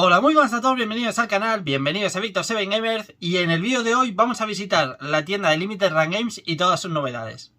Hola, muy buenas a todos, bienvenidos al canal, bienvenidos a Victor7Gamers y en el vídeo de hoy vamos a visitar la tienda de Limited Run Games y todas sus novedades.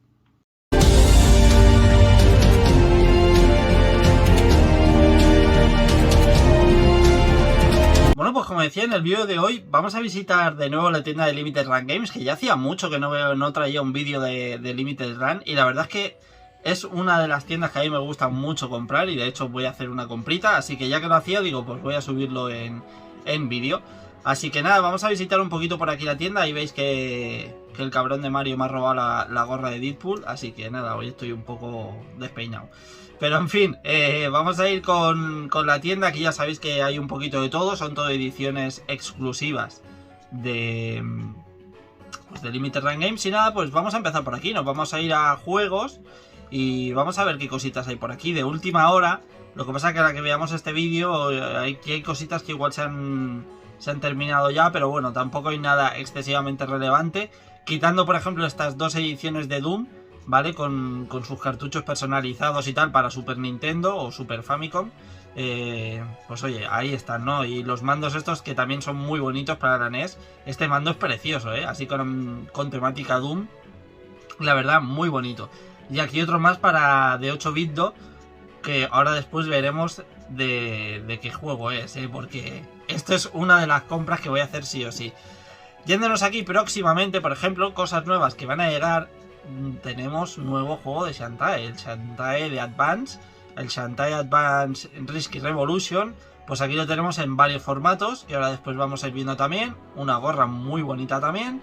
Bueno, pues como decía en el vídeo de hoy, vamos a visitar de nuevo la tienda de Limited Run Games, que ya hacía mucho que no traía un vídeo de Limited Run y la verdad es que es una de las tiendas que a mí me gusta mucho comprar y de hecho voy a hacer una comprita, así que ya que lo hacía digo pues voy a subirlo en vídeo. Así que nada, vamos a visitar un poquito por aquí la tienda y veis que el cabrón de Mario me ha robado la gorra de Deadpool, así que nada, hoy estoy un poco despeinado. Pero en fin, vamos a ir con la tienda, aquí ya sabéis que hay un poquito de todo, son todo ediciones exclusivas de Limited Run Games y nada, pues vamos a empezar por aquí, nos vamos a ir a juegos. Y vamos a ver qué cositas hay por aquí de última hora. Lo que pasa es que a la que veamos este vídeo hay cositas que igual se han terminado ya, pero bueno, tampoco hay nada excesivamente relevante. Quitando por ejemplo estas dos ediciones de Doom, ¿vale? Con sus cartuchos personalizados y tal para Super Nintendo o Super Famicom. Pues oye, ahí están, ¿no? Y los mandos estos que también son muy bonitos para la NES. Este mando es precioso, ¿eh? Así con temática Doom. La verdad, muy bonito. Y aquí otro más de 8 bit do, que ahora después veremos de qué juego es, porque esto es una de las compras que voy a hacer sí o sí. Yéndonos aquí próximamente, por ejemplo, cosas nuevas que van a llegar, tenemos nuevo juego de Shantae, el Shantae de Advance, el Shantae Advance Risky Revolution, pues aquí lo tenemos en varios formatos, y ahora después vamos a ir viendo también, una gorra muy bonita también,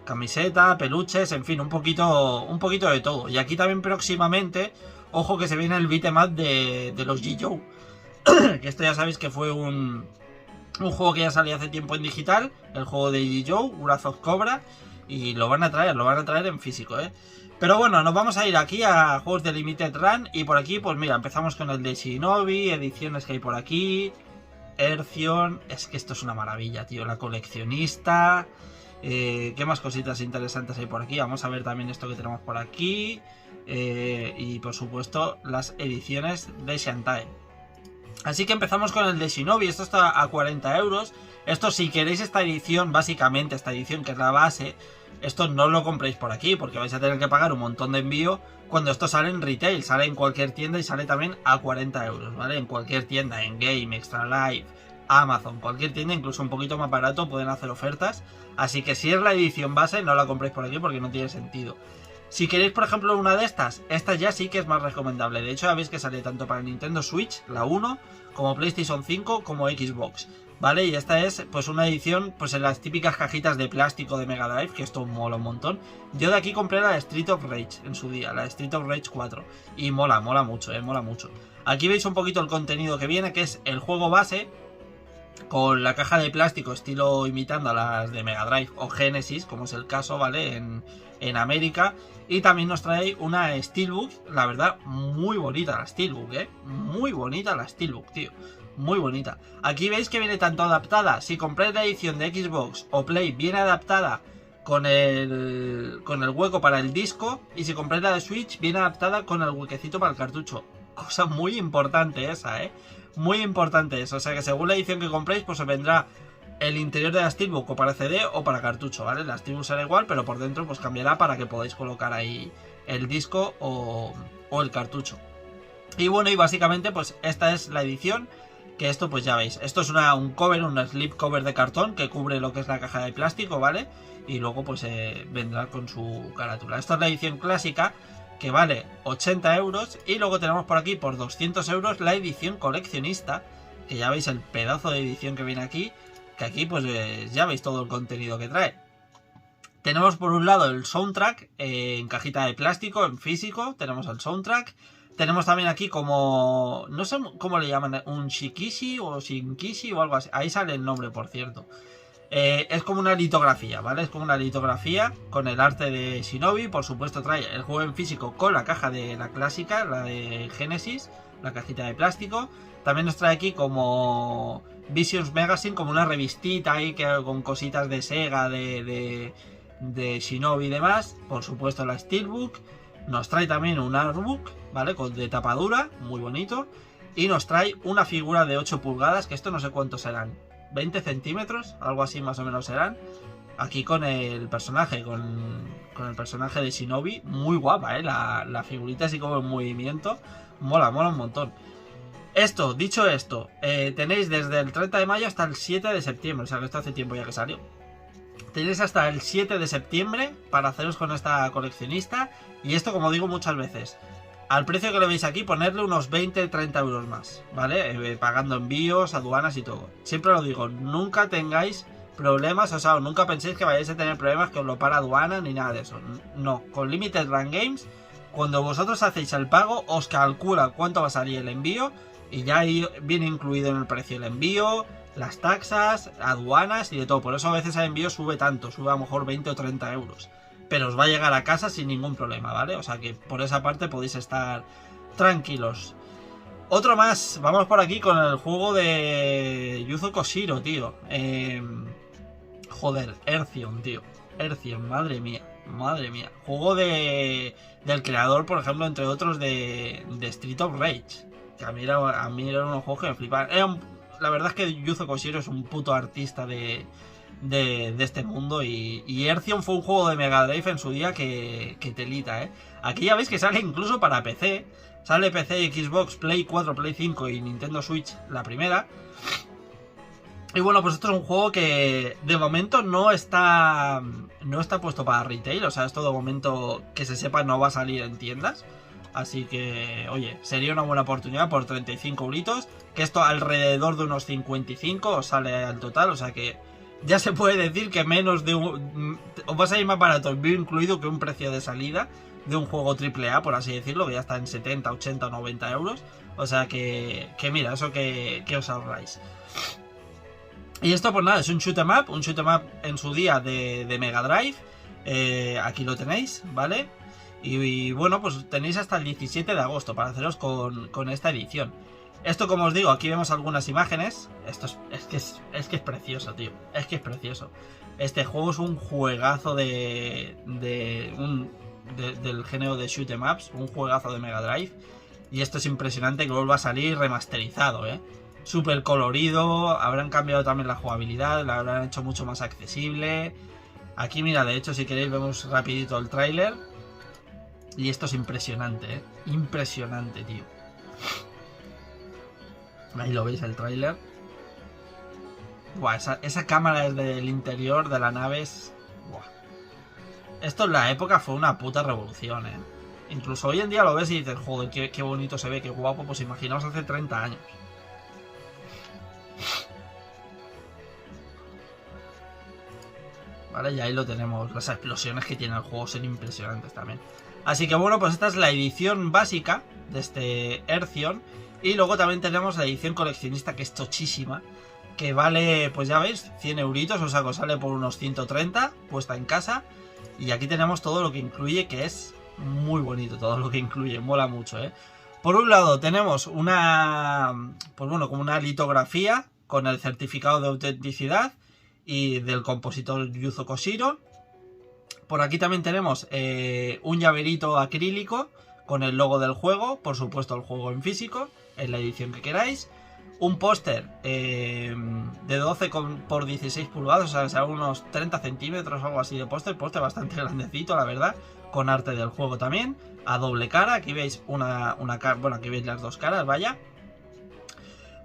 camiseta, peluches, en fin, un poquito de todo. Y aquí también próximamente, ojo que se viene el beat'em up de los G-Joe. Que esto ya sabéis que fue un juego que ya salió hace tiempo en digital, el juego de G-Joe, Wrath of Cobra, y lo van a traer en físico, Pero bueno, nos vamos a ir aquí a juegos de Limited Run, y por aquí, pues mira, empezamos con el de Shinobi, ediciones que hay por aquí, Ercion, es que esto es una maravilla, tío, la coleccionista. ¿Qué más cositas interesantes hay por aquí? Vamos a ver también esto que tenemos por aquí. Y por supuesto las ediciones de Shantae. Así que empezamos con el de Shinobi. Esto está a 40 euros. Esto si queréis esta edición, básicamente esta edición que es la base, esto no lo compréis por aquí porque vais a tener que pagar un montón de envío cuando esto sale en retail. Sale en cualquier tienda y sale también a 40 euros, ¿vale? En cualquier tienda, en Game, Extra Life, Amazon, cualquier tienda, incluso un poquito más barato, pueden hacer ofertas. Así que si es la edición base, no la compréis por aquí porque no tiene sentido. Si queréis, por ejemplo, una de estas, esta ya sí que es más recomendable. De hecho, ya veis que sale tanto para Nintendo Switch, la 1, como PlayStation 5, como Xbox, ¿vale? Y esta es, pues, una edición, pues, en las típicas cajitas de plástico de Mega Drive, que esto mola un montón. Yo de aquí compré la de Street of Rage en su día, la de Street of Rage 4. Y mola mucho, mola mucho. Aquí veis un poquito el contenido que viene, que es el juego base, con la caja de plástico estilo imitando a las de Mega Drive o Genesis, como es el caso, ¿vale? En América. Y también nos trae una Steelbook, la verdad, muy bonita la Steelbook, muy bonita la Steelbook, tío. Muy bonita. Aquí veis que viene tanto adaptada, si compráis la edición de Xbox o Play, viene adaptada con el hueco para el disco. Y si compráis la de Switch, viene adaptada con el huequecito para el cartucho. Cosa muy importante esa, muy importante eso, o sea que según la edición que compréis, pues os vendrá el interior de la Steelbook o para CD o para cartucho, ¿vale? La Steelbook será igual, pero por dentro pues cambiará para que podáis colocar ahí el disco o el cartucho. Y bueno, y básicamente pues esta es la edición, que esto pues ya veis, esto es un cover, un slip cover de cartón que cubre lo que es la caja de plástico, ¿vale? Y luego pues vendrá con su carátula. Esta es la edición clásica, que vale 80 euros, y luego tenemos por aquí por 200 euros la edición coleccionista, que ya veis el pedazo de edición que viene aquí, que aquí pues ya veis todo el contenido que trae. Tenemos por un lado el soundtrack en cajita de plástico, en físico, tenemos el soundtrack. Tenemos también aquí como, no sé cómo le llaman, un shikishi o shinkishi o algo así, ahí sale el nombre por cierto. Es como una litografía, ¿vale? Es como una litografía con el arte de Shinobi. Por supuesto trae el juego en físico con la caja de la clásica, la de Genesis, la cajita de plástico. También nos trae aquí como Visions Magazine, como una revistita ahí con cositas de Sega, de Shinobi y demás. Por supuesto la Steelbook. Nos trae también un artbook, ¿vale? De tapa dura, muy bonito. y nos trae una figura de 8 pulgadas, que esto no sé cuántos serán, 20 centímetros, algo así más o menos serán. Aquí con el personaje, con el personaje de Shinobi, muy guapa, la figurita así como en movimiento, mola un montón. Dicho esto, tenéis desde el 30 de mayo hasta el 7 de septiembre, o sea que esto hace tiempo ya que salió. Tenéis hasta el 7 de septiembre para haceros con esta coleccionista, y esto, como digo muchas veces, al precio que lo veis aquí, ponerle unos 20-30 euros más, ¿vale? Pagando envíos, aduanas y todo. Siempre lo digo, nunca tengáis problemas, o sea, nunca penséis que vayáis a tener problemas que os lo para aduana ni nada de eso. No, con Limited Run Games, cuando vosotros hacéis el pago, os calcula cuánto va a salir el envío y ya ahí viene incluido en el precio el envío, las taxas, aduanas y de todo. Por eso a veces el envío sube tanto, sube a lo mejor 20 o 30 euros. Pero os va a llegar a casa sin ningún problema, ¿vale? O sea que por esa parte podéis estar tranquilos. Otro más, vamos por aquí con el juego de Yuzo Koshiro, tío. Joder, Earthion, tío. Earthion, madre mía. Juego del creador, por ejemplo, entre otros, de Street of Rage. Que a mí eran unos juegos que me flipaban. La verdad es que Yuzo Koshiro es un puto artista de este mundo. Y Earthion fue un juego de Mega Drive en su día que telita, ¿eh? Aquí ya veis que sale incluso para PC. Sale PC, Xbox, Play 4, Play 5 y Nintendo Switch la primera. Y bueno, pues esto es un juego que de momento no está puesto para retail. O sea, esto de momento que se sepa no va a salir en tiendas. Así que, oye, sería una buena oportunidad por 35 euritos. Que esto alrededor de unos 55 os sale al total. O sea que ya se puede decir que menos de os va a salir más barato envío incluido que un precio de salida de un juego AAA, por así decirlo, que ya está en 70, 80 o 90 euros. O sea que mira, eso que os ahorráis. Y esto pues nada, es un shoot 'em up en su día de Mega Drive. Aquí lo tenéis, ¿vale? Y bueno, pues tenéis hasta el 17 de agosto para haceros con esta edición. Esto, como os digo, aquí vemos algunas imágenes. Esto es que es precioso, tío. Es que es precioso. Este juego es un juegazo del género de shoot 'em ups, un juegazo de Mega Drive. Y esto es impresionante que vuelva a salir remasterizado, súper colorido. Habrán cambiado también la jugabilidad, la habrán hecho mucho más accesible. Aquí mira, de hecho, si queréis vemos rapidito el tráiler. Y esto es impresionante, impresionante, tío. Ahí lo veis el tráiler. Buah, esa cámara desde el interior de la nave es... Buah. Esto en la época fue una puta revolución, Incluso hoy en día lo ves y dices, joder, qué bonito se ve, qué guapo. Pues imaginaos hace 30 años. Vale, y ahí lo tenemos. Las explosiones que tiene el juego son impresionantes también. Así que bueno, pues esta es la edición básica de este Earthion. Y luego también tenemos la edición coleccionista, que es tochísima, que vale, pues ya veis, 100 euritos, o sea que os sale por unos 130 puesta en casa. Y aquí tenemos todo lo que incluye, que es muy bonito todo lo que incluye, mola mucho, Por un lado tenemos una, pues bueno, como una litografía con el certificado de autenticidad y del compositor Yuzo Koshiro. Por aquí también tenemos un llaverito acrílico con el logo del juego, por supuesto el juego en físico, en la edición que queráis. Un póster de 12 por 16 pulgadas, o sea, será unos 30 centímetros o algo así de póster bastante grandecito, la verdad, con arte del juego también, a doble cara. Aquí veis una cara, bueno, aquí veis las dos caras, vaya.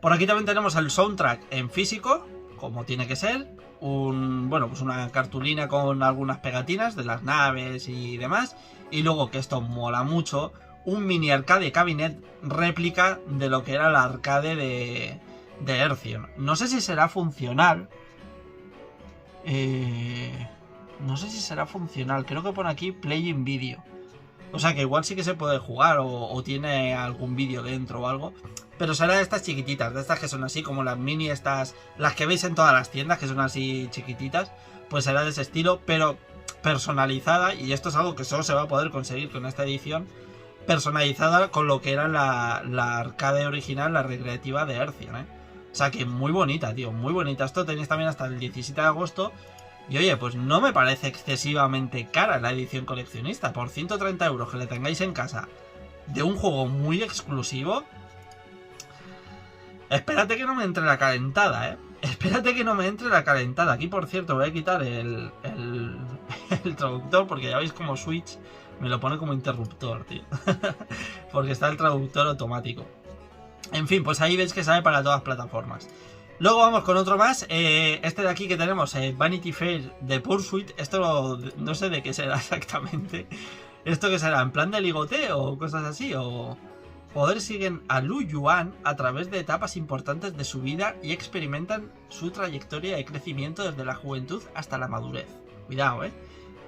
Por aquí también tenemos el soundtrack en físico, como tiene que ser. Bueno, pues una cartulina con algunas pegatinas de las naves y demás. Y luego, que esto mola mucho, un mini arcade cabinet réplica de lo que era la arcade de Earthion. No sé si será funcional. No sé si será funcional. Creo que pone aquí Playing Video. O sea que igual sí que se puede jugar o tiene algún vídeo dentro o algo. Pero será de estas chiquititas, de estas que son así como las mini, estas, las que veis en todas las tiendas, que son así chiquititas. Pues será de ese estilo, pero personalizada. Y esto es algo que solo se va a poder conseguir con esta edición. Personalizada con lo que era la arcade original, la recreativa de Earthion, O sea que muy bonita, tío, muy bonita. Esto tenéis también hasta el 17 de agosto. Y oye, pues no me parece excesivamente cara la edición coleccionista. Por 130 euros que le tengáis en casa de un juego muy exclusivo, Espérate que no me entre la calentada, Espérate que no me entre la calentada. Aquí, por cierto, voy a quitar el traductor porque ya veis como Switch me lo pone como interruptor, tío. Porque está el traductor automático. En fin, pues ahí veis que sale para todas las plataformas. Luego vamos con otro más. Este de aquí que tenemos, Vanity Fair de Pursuit. Esto no sé de qué será exactamente. ¿Esto qué será? ¿En plan de ligoteo o cosas así? O poder siguen a Lu Yuan a través de etapas importantes de su vida y experimentan su trayectoria de crecimiento desde la juventud hasta la madurez. Cuidado,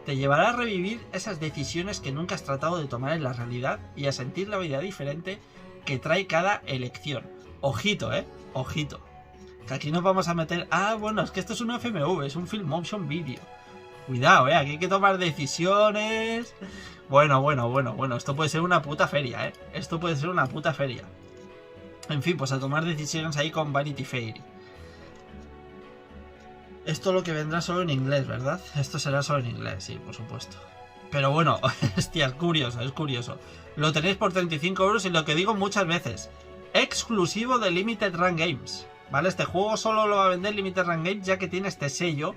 Te llevará a revivir esas decisiones que nunca has tratado de tomar en la realidad y a sentir la vida diferente que trae cada elección. Ojito, ojito. Que aquí nos vamos a meter... Ah, bueno, es que esto es un FMV, es un Film Motion Video. Cuidado, aquí hay que tomar decisiones. Bueno, esto puede ser una puta feria, Esto puede ser una puta feria. En fin, pues a tomar decisiones ahí con Vanity Fair. Esto lo que vendrá solo en inglés, ¿verdad? Esto será solo en inglés, sí, por supuesto. Pero bueno, hostia, es curioso. Lo tenéis por 35 euros y lo que digo muchas veces, exclusivo de Limited Run Games, ¿vale? Este juego solo lo va a vender Limited Run Games ya que tiene este sello,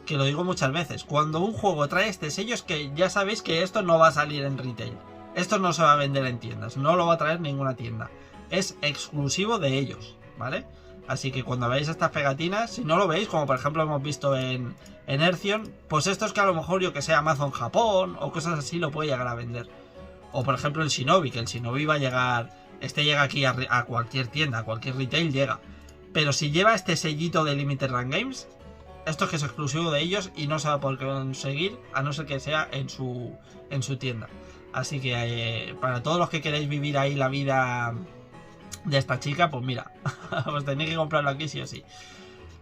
que lo digo muchas veces. Cuando un juego trae este sello es que ya sabéis que esto no va a salir en retail. Esto no se va a vender en tiendas, no lo va a traer ninguna tienda. Es exclusivo de ellos, ¿vale? Así que cuando veáis estas pegatinas, si no lo veis, como por ejemplo hemos visto en Ercion, pues esto es que a lo mejor yo que sé, Amazon Japón o cosas así lo puede llegar a vender. O por ejemplo el Shinobi, que el Shinobi va a llegar, este llega aquí a cualquier tienda, a cualquier retail llega. Pero si lleva este sellito de Limited Run Games, esto es que es exclusivo de ellos y no se va a poder conseguir a no ser que sea en su tienda. Así que para todos los que queréis vivir ahí la vida de esta chica, pues mira, os tenéis que comprarlo aquí sí o sí.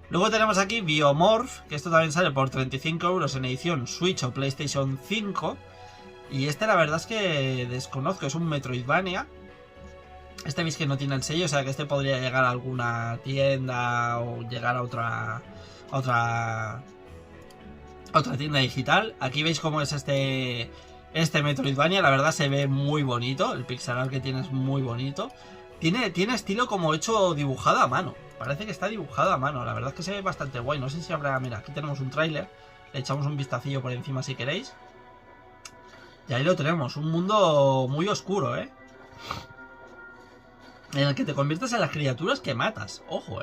Luego tenemos aquí Biomorph, que esto también sale por 35 euros en edición Switch o PlayStation 5. Y este la verdad es que desconozco, es un Metroidvania. Este veis que no tiene el sello, o sea que este podría llegar a alguna tienda o llegar a otra tienda digital. Aquí veis cómo es este Metroidvania, la verdad se ve muy bonito, el pixel art que tiene es muy bonito. Tiene estilo como hecho dibujado a mano, parece que está dibujado a mano, la verdad es que se ve bastante guay. No sé si habrá, mira, aquí tenemos un tráiler, le echamos un vistacillo por encima si queréis. Y ahí lo tenemos, un mundo muy oscuro, en el que te conviertes en las criaturas que matas. Ojo,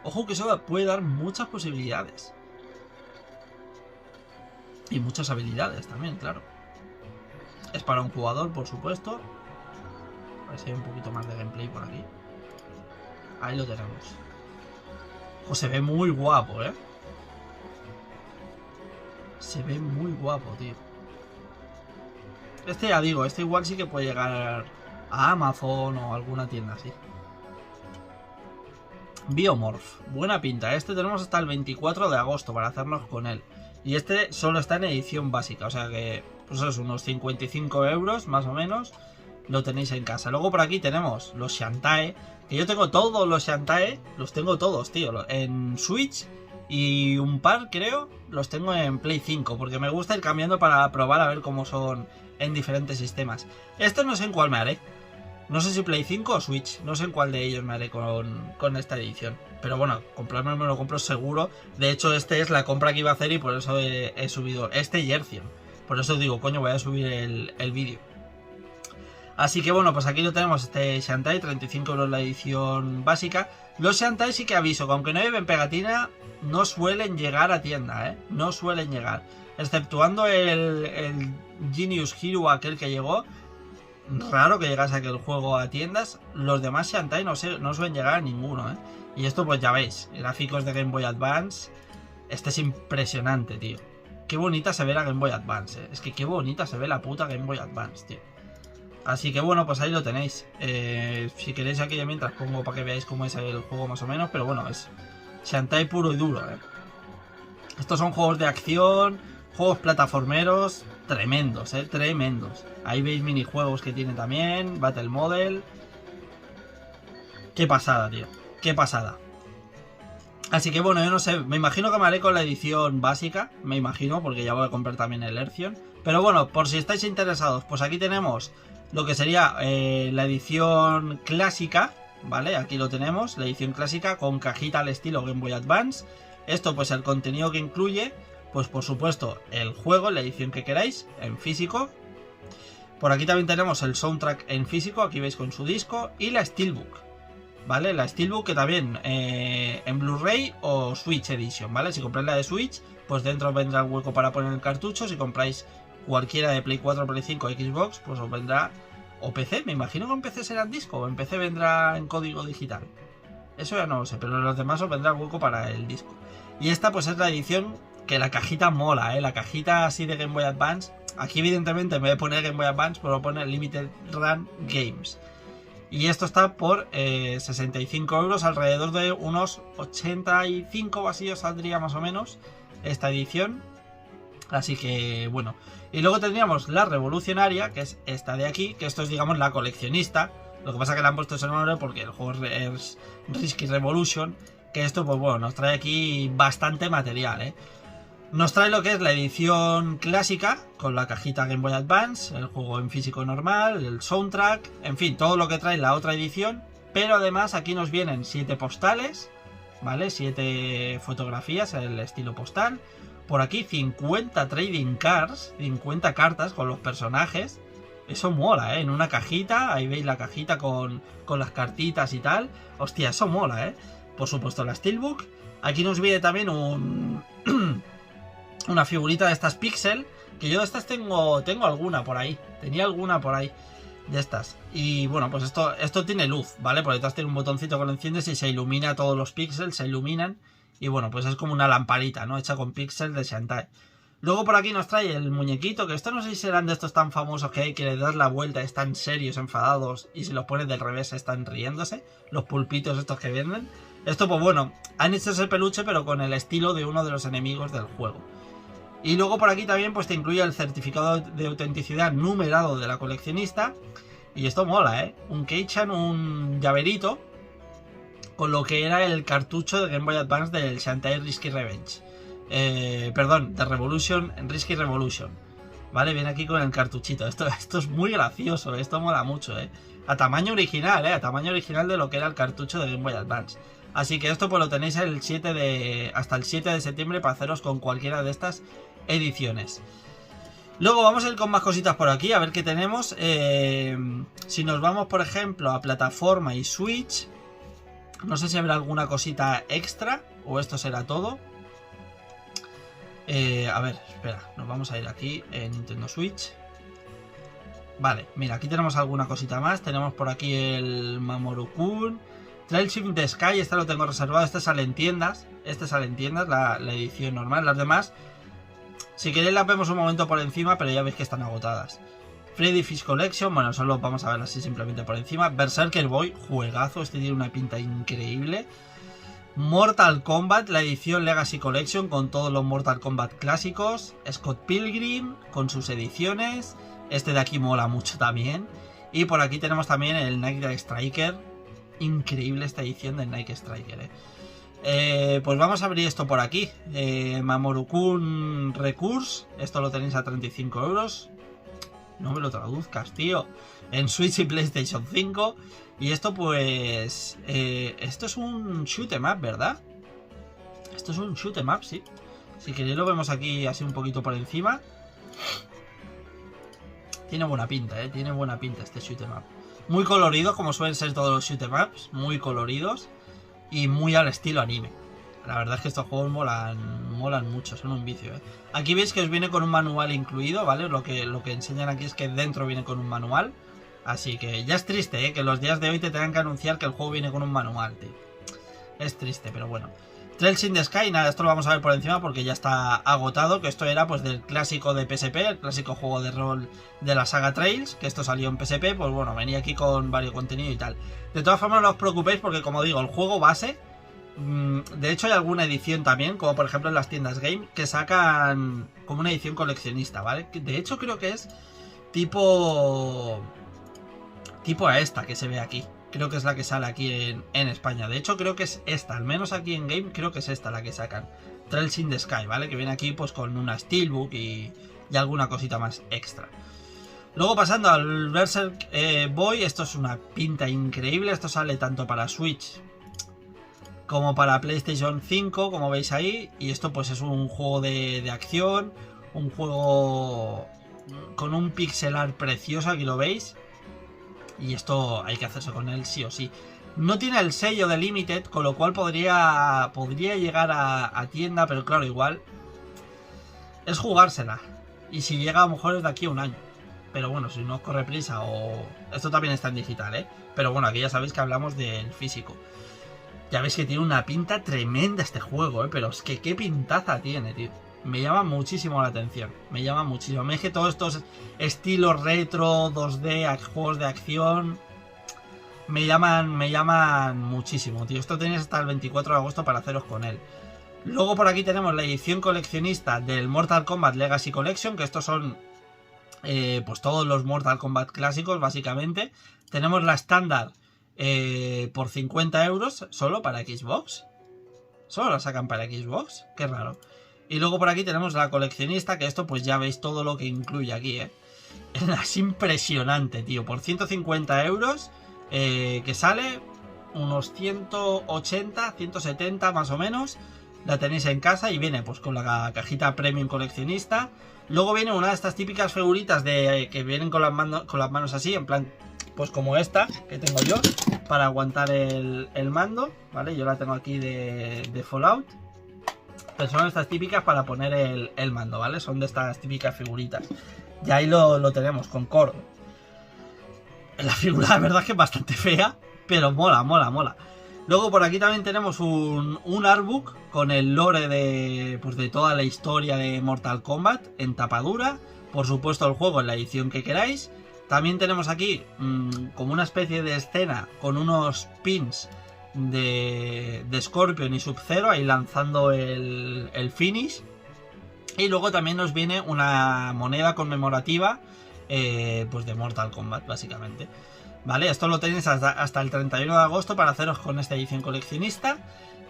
ojo que eso puede dar muchas posibilidades. Y muchas habilidades también, claro. Es para un jugador, por supuesto. A ver si hay un poquito más de gameplay por aquí. Ahí lo tenemos. Pues se ve muy guapo, Se ve muy guapo, tío. Este ya digo, este igual sí que puede llegar a Amazon o alguna tienda así. Biomorph, buena pinta. Este tenemos hasta el 24 de agosto para hacernos con él. Y este solo está en edición básica, o sea que pues es unos 55 euros más o menos. Lo tenéis en casa. Luego por aquí tenemos los Shantae, que yo tengo todos los Shantae, los tengo todos, tío, en Switch. Y un par, creo, los tengo en Play 5, porque me gusta ir cambiando para probar a ver cómo son en diferentes sistemas. Esto no sé en cuál me haré. No sé si Play 5 o Switch. No sé en cuál de ellos me haré con esta edición. Pero bueno, comprarme me lo compro seguro. De hecho, este es la compra que iba a hacer y por eso he subido este y Ercion. Por eso digo, coño, voy a subir el vídeo. Así que bueno, pues aquí lo tenemos, este Shantae, 35 euros la edición básica. Los Shantae sí que aviso, que aunque no lleven pegatina, no suelen llegar a tienda, no suelen llegar. Exceptuando el Genius Hero, aquel que llegó. Raro que llegase aquel juego a tiendas. Los demás Shantae no suelen llegar a ninguno, Y esto pues ya veis, gráficos de Game Boy Advance. Este es impresionante, tío. Qué bonita se ve la Game Boy Advance, Es que qué bonita se ve la puta Game Boy Advance, tío. Así que bueno, pues ahí lo tenéis. Si queréis aquí de mientras pongo para que veáis cómo es el juego más o menos. Pero bueno, es Shantae puro y duro, Estos son juegos de acción, juegos plataformeros tremendos, tremendos. Ahí veis minijuegos que tiene también, Battle Model. Qué pasada, tío, qué pasada. Así que bueno, yo no sé, me imagino que me haré con la edición básica. Me imagino, porque ya voy a comprar también el Ercion. Pero bueno, por si estáis interesados, pues aquí tenemos lo que sería la edición clásica, ¿vale? Aquí lo tenemos, la edición clásica con cajita al estilo Game Boy Advance. Esto pues el contenido que incluye, pues por supuesto el juego, la edición que queráis, en físico. Por aquí también tenemos el soundtrack en físico, aquí veis con su disco, y la Steelbook, ¿vale? La Steelbook que también en Blu-ray o Switch Edition, ¿vale? Si compráis la de Switch, pues dentro vendrá el hueco para poner el cartucho. Si compráis cualquiera de Play 4, Play 5 o Xbox, pues os vendrá... O PC, me imagino que en PC será en disco, o en PC vendrá en código digital. Eso ya no lo sé, pero en los demás os vendrá el hueco para el disco. Y esta pues es la edición que la cajita mola, la cajita así de Game Boy Advance. Aquí evidentemente en vez de poner Game Boy Advance, pues lo pone Limited Run Games. Y esto está por 65 euros, alrededor de unos 85 o así os saldría más o menos esta edición. Así que bueno. Y luego tendríamos la revolucionaria, que es esta de aquí, que esto es digamos la coleccionista. Lo que pasa es que le han puesto ese nombre porque el juego es Risky Revolution. Que esto pues bueno, nos trae aquí bastante material, Nos trae lo que es la edición clásica, con la cajita Game Boy Advance, el juego en físico normal, el soundtrack, en fin, todo lo que trae la otra edición. Pero además aquí nos vienen 7 postales, ¿vale? 7 fotografías, el estilo postal. Por aquí 50 trading cards, 50 cartas con los personajes. Eso mola, en una cajita, ahí veis la cajita con las cartitas y tal. Hostia, eso mola, Por supuesto la Steelbook. Aquí nos viene también una figurita de estas Pixel, que yo de estas tengo alguna por ahí. Tenía alguna por ahí de estas. Y bueno, pues esto tiene luz, ¿vale? Por detrás tiene un botoncito que lo enciendes y se ilumina todos los píxeles, se iluminan. Y bueno, pues es como una lamparita, ¿no? Hecha con píxeles de Shantae. Luego por aquí nos trae el muñequito, que esto no sé si serán de estos tan famosos que hay que le das la vuelta, están serios, enfadados, y si los pones del revés están riéndose. Los pulpitos estos que venden. Esto pues bueno, han hecho ese peluche pero con el estilo de uno de los enemigos del juego. Y luego por aquí también pues te incluye el certificado de autenticidad numerado de la coleccionista. Y esto mola, Un Keichan, un llaverito, con lo que era el cartucho de Game Boy Advance del Shantae Risky Revenge. Perdón, de Revolution, Risky Revolution. Vale, viene aquí con el cartuchito. Esto es muy gracioso, esto mola mucho, A tamaño original, a tamaño original de lo que era el cartucho de Game Boy Advance. Así que esto pues lo tenéis hasta el 7 de septiembre para haceros con cualquiera de estas ediciones. Luego vamos a ir con más cositas por aquí, a ver qué tenemos. Si nos vamos, por ejemplo, a plataforma y Switch, no sé si habrá alguna cosita extra o esto será todo. A ver, espera, nos vamos a ir aquí en Nintendo Switch. Vale, mira, aquí tenemos alguna cosita más. Tenemos por aquí el Mamoru-kun, Trails in the Sky, este lo tengo reservado. Este sale en tiendas, la edición normal. Las demás, si queréis las vemos un momento por encima, pero ya veis que están agotadas. Freddy Fish Collection, bueno, solo vamos a ver así simplemente por encima. Berserker Boy, juegazo, este tiene una pinta increíble. Mortal Kombat, la edición Legacy Collection con todos los Mortal Kombat clásicos. Scott Pilgrim con sus ediciones. Este de aquí mola mucho también. Y por aquí tenemos también el Night Striker. Increíble esta edición del Night Striker, pues vamos a abrir esto por aquí. Mamoru-kun Recurse. Esto lo tenéis a 35 euros. No me lo traduzcas, tío. En Switch y PlayStation 5. Y esto pues... esto es un shoot 'em up, ¿verdad? Esto es un shoot 'em up, sí. Si queréis lo vemos aquí así un poquito por encima. Tiene buena pinta, tiene buena pinta este shoot 'em up. Muy colorido, como suelen ser todos los shoot 'em ups. Muy coloridos. Y muy al estilo anime. La verdad es que estos juegos molan mucho, son un vicio, Aquí veis que os viene con un manual incluido, ¿vale? Lo que enseñan aquí es que dentro viene con un manual. Así que ya es triste, que los días de hoy te tengan que anunciar que el juego viene con un manual, tío. Es triste, pero bueno. Trails in the Sky, nada, esto lo vamos a ver por encima porque ya está agotado. Que esto era pues del clásico de PSP, el clásico juego de rol de la saga Trails. Que esto salió en PSP, pues bueno, venía aquí con varios contenido y tal. De todas formas no os preocupéis porque como digo, el juego base... De hecho hay alguna edición también, como por ejemplo en las tiendas Game, que sacan como una edición coleccionista, ¿vale? De hecho creo que es tipo a esta que se ve aquí. Creo que es la que sale aquí en España. De hecho creo que es esta, al menos aquí en Game creo que es esta la que sacan. Trails in the Sky, ¿vale? Que viene aquí pues con una Steelbook y alguna cosita más extra. Luego pasando al Berserk Boy, esto es una pinta increíble. Esto sale tanto para Switch como para PlayStation 5, como veis ahí. Y esto pues es un juego de acción, un juego con un pixel art precioso, aquí lo veis. Y esto hay que hacerse con él sí o sí. No tiene el sello de Limited, con lo cual podría llegar a tienda, pero claro, igual es jugársela. Y si llega a lo mejor es de aquí a un año. Pero bueno, si no os corre prisa o... Esto también está en digital, ¿eh? Pero bueno, aquí ya sabéis que hablamos del físico. Ya veis que tiene una pinta tremenda este juego, ¿eh? Pero es que qué pintaza tiene, tío. Me llama muchísimo la atención. Me llama muchísimo. Me es que todos estos estilos retro, 2D, juegos de acción... Me llaman muchísimo, tío. Esto tenéis hasta el 24 de agosto para haceros con él. Luego por aquí tenemos la edición coleccionista del Mortal Kombat Legacy Collection, que estos son... pues todos los Mortal Kombat clásicos, básicamente. Tenemos la estándar por 50 euros, solo para Xbox. Solo la sacan para Xbox, qué raro. Y luego por aquí tenemos la coleccionista, que esto pues ya veis todo lo que incluye aquí, Es impresionante, tío. Por 150 euros, que sale unos 180, 170 más o menos. La tenéis en casa y viene pues con la cajita premium coleccionista. Luego viene una de estas típicas figuritas que vienen con las manos así, en plan, pues como esta que tengo yo, para aguantar el mando, ¿vale? Yo la tengo aquí de Fallout. Pero son estas típicas para poner el mando, ¿vale? Son de estas típicas figuritas. Y ahí lo tenemos, con Cord. La figura, la verdad es que es bastante fea, pero mola. Luego por aquí también tenemos un artbook con el lore de toda la historia de Mortal Kombat en tapadura. Por supuesto el juego en la edición que queráis. También tenemos aquí como una especie de escena con unos pins de Scorpion y Sub-Zero ahí lanzando el finish. Y luego también nos viene una moneda conmemorativa pues de Mortal Kombat, básicamente. Vale, esto lo tenéis hasta el 31 de agosto para haceros con esta edición coleccionista.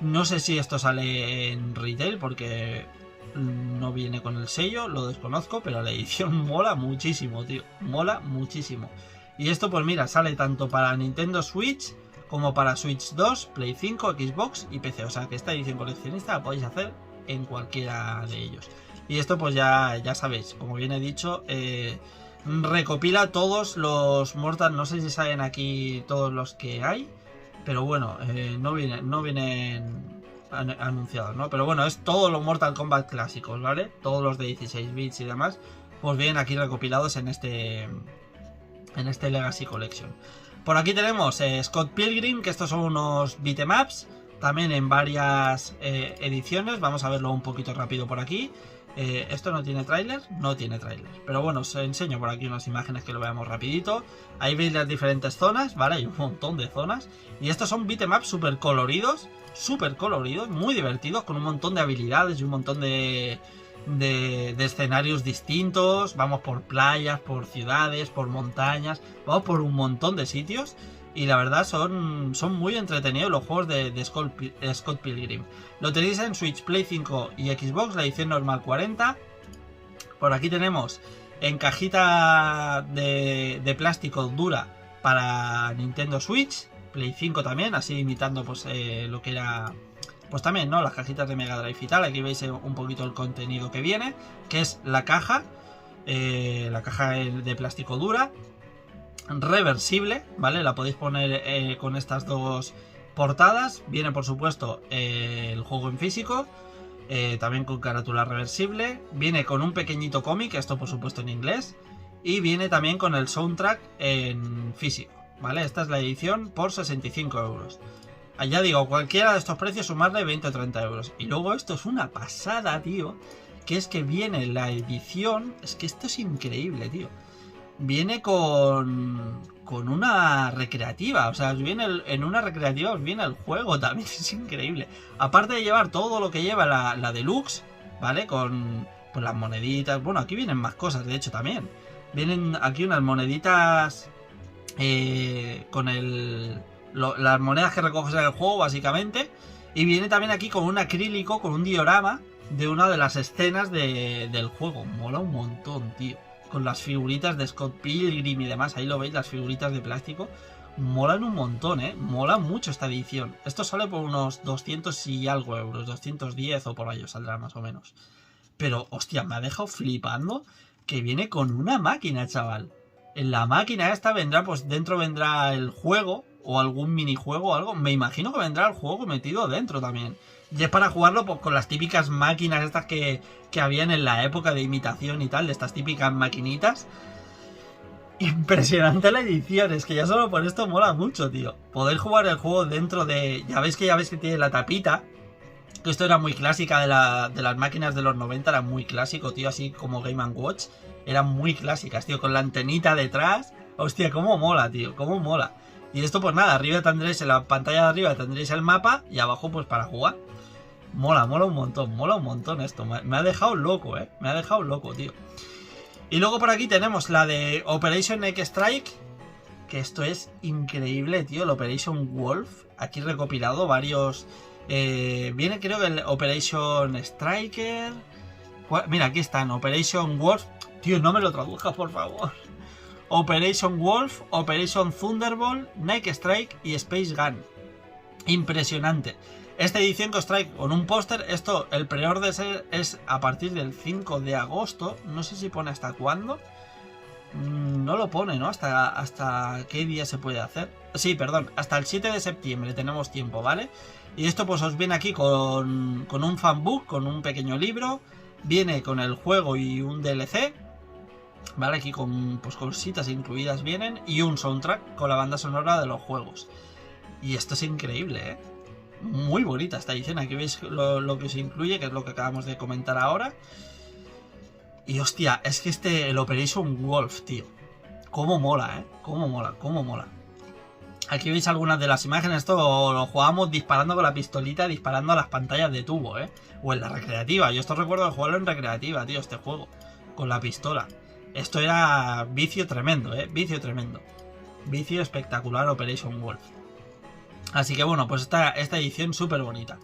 No sé si esto sale en retail porque no viene con el sello, lo desconozco, pero la edición mola muchísimo, tío. Mola muchísimo. Y esto pues mira, sale tanto para Nintendo Switch como para Switch 2, Play 5, Xbox y PC. O sea que esta edición coleccionista la podéis hacer en cualquiera de ellos. Y esto pues ya sabéis, como bien he dicho, recopila todos los Mortal, no sé si salen aquí todos los que hay, pero bueno, no vienen anunciados, ¿no? Pero bueno, es todos los Mortal Kombat clásicos, ¿vale? Todos los de 16 bits y demás, pues vienen aquí recopilados en este Legacy Collection. Por aquí tenemos Scott Pilgrim, que estos son unos beatemaps, también en varias ediciones. Vamos a verlo un poquito rápido por aquí. ¿Esto no tiene tráiler? No tiene tráiler. Pero bueno, os enseño por aquí unas imágenes que lo veamos rapidito. Ahí veis las diferentes zonas, ¿vale? Hay un montón de zonas. Y estos son beatemaps súper coloridos, muy divertidos, con un montón de habilidades y un montón de escenarios distintos. Vamos por playas, por ciudades, por montañas, vamos por un montón de sitios. Y la verdad son muy entretenidos los juegos de Scott Pilgrim. Lo tenéis en Switch, Play 5 y Xbox, la edición normal 40. Por aquí tenemos en cajita de plástico dura para Nintendo Switch, Play 5 también, así imitando pues lo que era... Pues también, ¿no? Las cajitas de Mega Drive y tal. Aquí veis un poquito el contenido que viene, que es la caja de plástico dura, reversible, ¿vale? La podéis poner con estas dos portadas. Viene por supuesto el juego en físico, también con carátula reversible. Viene con un pequeñito cómic, esto por supuesto en inglés. Y viene también con el soundtrack en físico, ¿vale? Esta es la edición por 65 euros. Ya digo, cualquiera de estos precios sumarle 20 o 30 euros. Y luego esto es una pasada, tío, que es que viene la edición... Es que esto es increíble, tío. Viene con una recreativa, o sea, os viene en una recreativa, os viene el juego también, es increíble. Aparte de llevar todo lo que lleva la deluxe, ¿vale? Con pues, las moneditas, bueno, aquí vienen más cosas, de hecho también. Vienen aquí unas moneditas con las monedas que recoges en el juego, básicamente. Y viene también aquí con un acrílico, con un diorama de una de las escenas del juego. Mola un montón, tío. con las figuritas de Scott Pilgrim y demás. Ahí lo veis, las figuritas de plástico. Molan un montón, mola mucho esta edición. Esto sale por unos 200 y algo euros, 210 o por ahí saldrá más o menos. Pero, hostia, me ha dejado flipando que viene con una máquina, chaval. En la máquina esta vendrá, pues dentro vendrá el juego o algún minijuego o algo. Me imagino que vendrá el juego metido dentro también. Y es para jugarlo pues, con las típicas máquinas estas que habían en la época de imitación y tal, de estas típicas maquinitas. Impresionante la edición, es que ya solo por esto mola mucho, tío. Poder jugar el juego dentro de... Ya veis que tiene la tapita. Que esto era muy clásica de las máquinas de los 90, era muy clásico, tío, así como Game & Watch. Eran muy clásicas, tío, con la antenita detrás. Hostia, cómo mola, tío, cómo mola. Y esto pues nada, arriba tendréis, en la pantalla de arriba tendréis el mapa y abajo pues para jugar. Mola un montón esto. Me ha dejado loco, me ha dejado loco, tío. Y luego por aquí tenemos la de Operation Snake Strike, que esto es increíble, tío, el Operation Wolf. Aquí recopilado varios... viene creo que el Operation Striker. Mira, aquí están, Operation Wolf. Tío, no me lo traduzcas, por favor. Operation Wolf, Operation Thunderbolt, Nike Strike y Space Gun. Impresionante. Esta edición que os trae con un póster. Esto, el pre-order es a partir del 5 de agosto. No sé si pone hasta cuándo. No lo pone, ¿no? Hasta qué día se puede hacer. Sí, perdón, hasta el 7 de septiembre tenemos tiempo, ¿vale? Y esto pues os viene aquí con un fanbook, con un pequeño libro. Viene con el juego y un DLC, ¿vale? Aquí con pues cositas incluidas vienen. Y un soundtrack con la banda sonora de los juegos. Y esto es increíble, ¿eh? Muy bonita esta edición. Aquí veis lo que se incluye, que es lo que acabamos de comentar ahora. Y hostia, es que el Operation Wolf, tío, cómo mola, cómo mola. Aquí veis algunas de las imágenes. Esto lo jugábamos disparando con la pistolita, disparando a las pantallas de tubo, o en la recreativa. Yo esto recuerdo de jugarlo en recreativa, tío, este juego, con la pistola. Esto era vicio tremendo, vicio tremendo. Vicio espectacular, Operation Wolf. Así que bueno, pues esta edición súper bonita.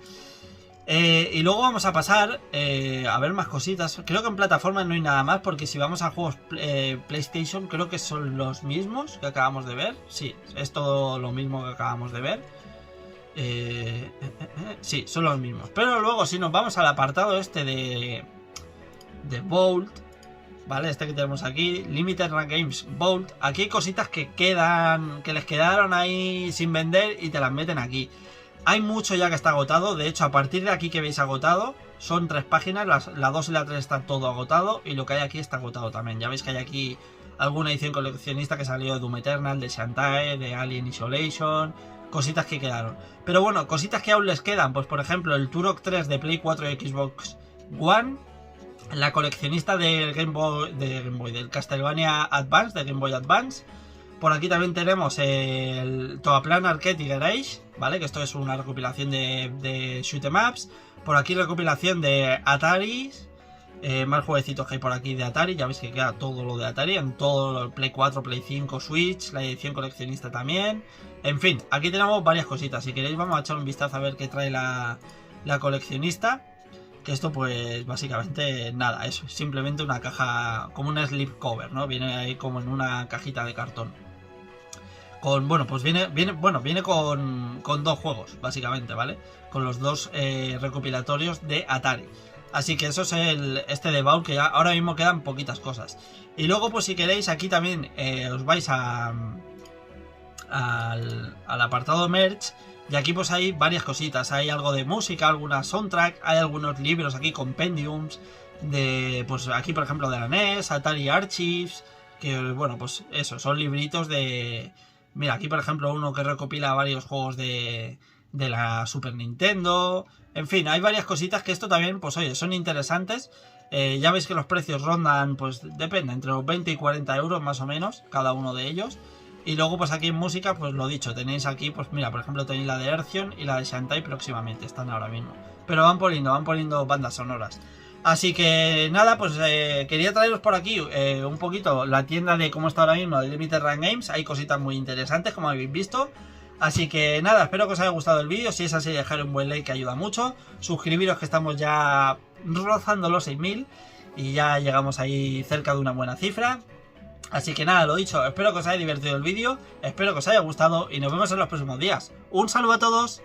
Y luego vamos a pasar a ver más cositas. Creo que en plataformas no hay nada más, porque si vamos a juegos PlayStation, creo que son los mismos que acabamos de ver. Sí, es todo lo mismo que acabamos de ver. Sí, son los mismos. Pero luego si nos vamos al apartado este de Bolt, ¿vale? Este que tenemos aquí, Limited Run Games Bolt. Aquí hay cositas que les quedaron ahí sin vender y te las meten aquí. Hay mucho ya que está agotado. De hecho, a partir de aquí que veis agotado, son 3 páginas, la 2 y la 3 está todo agotado. Y lo que hay aquí está agotado también. Ya veis que hay aquí alguna edición coleccionista que salió de Doom Eternal, de Shantae, de Alien Isolation. Cositas que quedaron. Pero bueno, cositas que aún les quedan. Pues por ejemplo, el Turok 3 de Play 4 y Xbox One. La coleccionista del del Castlevania Advance, de Game Boy Advance. Por aquí también tenemos el Toaplan Arcade y Garage, ¿vale? Que esto es una recopilación de shoot 'em ups. Por aquí recopilación de Atari. Más jueguecitos que hay por aquí de Atari. Ya veis que queda todo lo de Atari. En todo el Play 4, Play 5, Switch. La edición coleccionista también. En fin, aquí tenemos varias cositas. Si queréis vamos a echar un vistazo a ver qué trae la coleccionista. Que esto pues básicamente nada, es simplemente una caja, como una slipcover, ¿no? Viene ahí como en una cajita de cartón. Bueno, pues viene con 2 juegos, básicamente, ¿vale? Con los 2 recopilatorios de Atari. Así que eso es este de Baul, que ya ahora mismo quedan poquitas cosas. Y luego, pues si queréis, aquí también os vais al apartado merch. Y aquí pues hay varias cositas. Hay algo de música, alguna soundtrack. Hay algunos libros aquí, compendiums. Pues aquí por ejemplo de la NES, Atari Archives. Que bueno, pues eso, son libritos de... Mira, aquí por ejemplo uno que recopila varios juegos de la Super Nintendo. En fin, hay varias cositas que esto también, pues oye, son interesantes. Ya veis que los precios rondan, pues depende, entre los 20 y 40 euros más o menos, cada uno de ellos. Y luego pues aquí en música, pues lo dicho, tenéis aquí, pues mira, por ejemplo tenéis la de Ercion y la de Shantae próximamente, están ahora mismo. Pero van poniendo bandas sonoras. Así que nada, pues quería traeros por aquí un poquito la tienda de cómo está ahora mismo de Limited Run Games. Hay cositas muy interesantes, como habéis visto. Así que nada, espero que os haya gustado el vídeo. Si es así, dejar un buen like que ayuda mucho. Suscribiros, que estamos ya rozando los 6000. y ya llegamos ahí cerca de una buena cifra. Así que nada, lo dicho, espero que os haya divertido el vídeo, espero que os haya gustado y nos vemos en los próximos días. ¡Un saludo a todos!